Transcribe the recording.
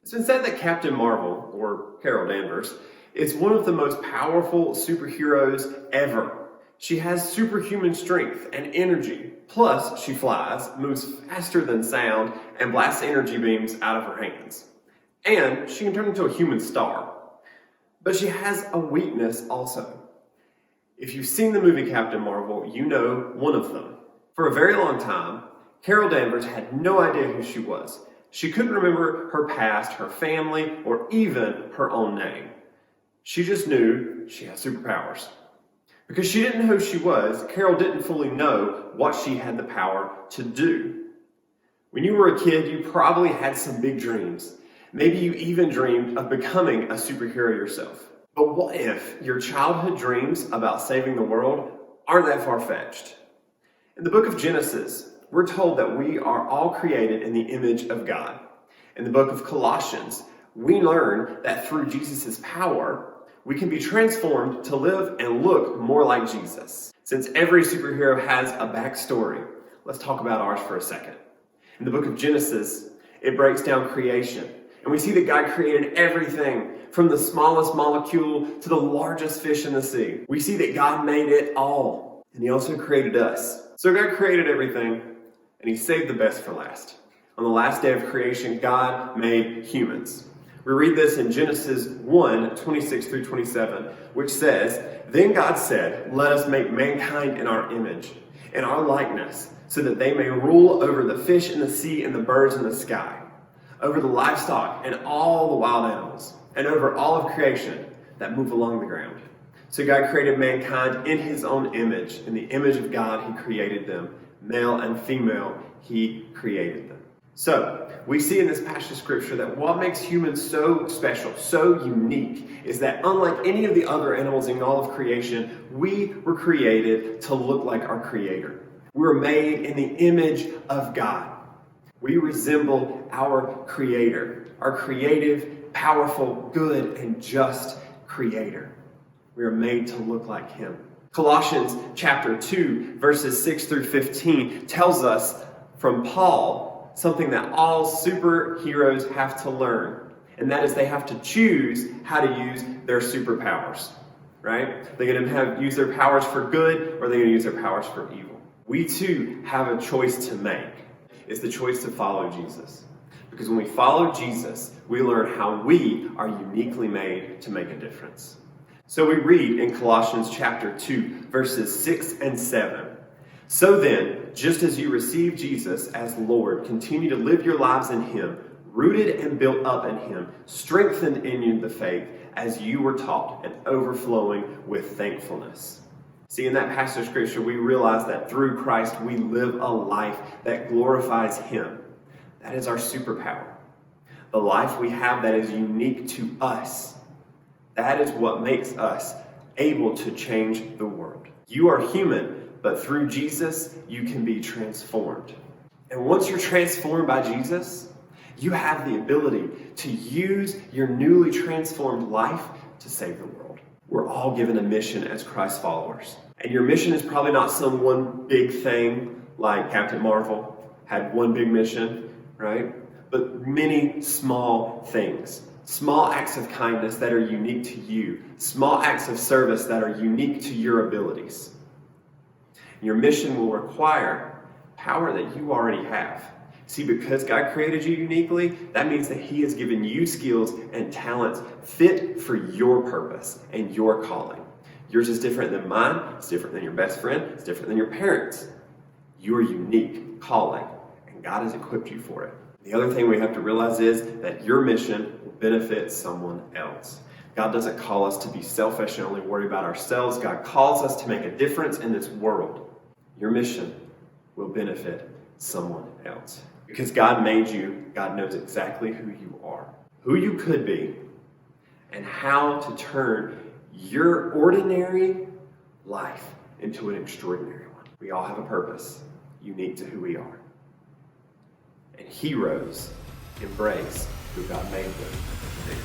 It's been said that Captain Marvel, or Carol Danvers, is one of the most powerful superheroes ever. She has superhuman strength and energy. Plus, she flies, moves faster than sound, and blasts energy beams out of her hands. And she can turn into a human star. But she has a weakness also. If you've seen the movie Captain Marvel, you know one of them. For a very long time, Carol Danvers had no idea who she was. She couldn't remember her past, her family, or even her own name. She just knew she had superpowers. Because she didn't know who she was, Carol didn't fully know what she had the power to do. When you were a kid, you probably had some big dreams. Maybe you even dreamed of becoming a superhero yourself. But what if your childhood dreams about saving the world aren't that far-fetched? In the book of Genesis, we're told that we are all created in the image of God. In the book of Colossians, we learn that through Jesus' power, we can be transformed to live and look more like Jesus. Since every superhero has a backstory, let's talk about ours for a second. In the book of Genesis, it breaks down creation. And we see that God created everything from the smallest molecule to the largest fish in the sea. We see that God made it all. And He also created us. So God created everything, and He saved the best for last. On the last day of creation, God made humans. We read this in Genesis 1:26-27, which says, "Then God said, 'Let us make mankind in our image, in our likeness, so that they may rule over the fish in the sea and the birds in the sky, over the livestock and all the wild animals, and over all of creation that move along the ground.'" So God created mankind in His own image. In the image of God, He created them. Male and female, He created them. So, we see in this passage of scripture that what makes humans so special, so unique, is that unlike any of the other animals in all of creation, we were created to look like our Creator. We were made in the image of God. We resemble our Creator, our creative, powerful, good, and just Creator. We are made to look like Him. Colossians chapter 2, verses 6-15 tells us from Paul something that all superheroes have to learn, and that is they have to choose how to use their superpowers, right? They're going to use their powers for good, or they're going to use their powers for evil. We too have a choice to make. It's the choice to follow Jesus. Because when we follow Jesus, we learn how we are uniquely made to make a difference. So we read in Colossians chapter 2, verses 6 and 7. "So then, just as you received Jesus as Lord, continue to live your lives in Him, rooted and built up in Him, strengthened in the faith as you were taught, and overflowing with thankfulness." See, in that passage of scripture, we realize that through Christ, we live a life that glorifies Him. That is our superpower. The life we have that is unique to us. That is what makes us able to change the world. You are human, but through Jesus, you can be transformed. And once you're transformed by Jesus, you have the ability to use your newly transformed life to save the world. We're all given a mission as Christ followers. And your mission is probably not some one big thing like Captain Marvel had one big mission, right? But many small things. Small acts of kindness that are unique to you. Small acts of service that are unique to your abilities. Your mission will require power that you already have. See, because God created you uniquely, that means that He has given you skills and talents fit for your purpose and your calling. Yours is different than mine. It's different than your best friend. It's different than your parents. Your unique calling, and God has equipped you for it. The other thing we have to realize is that your mission will benefit someone else. God doesn't call us to be selfish and only worry about ourselves. God calls us to make a difference in this world. Your mission will benefit someone else. Because God made you, God knows exactly who you are, who you could be, and how to turn your ordinary life into an extraordinary one. We all have a purpose unique to who we are. And heroes embrace who God made them to be.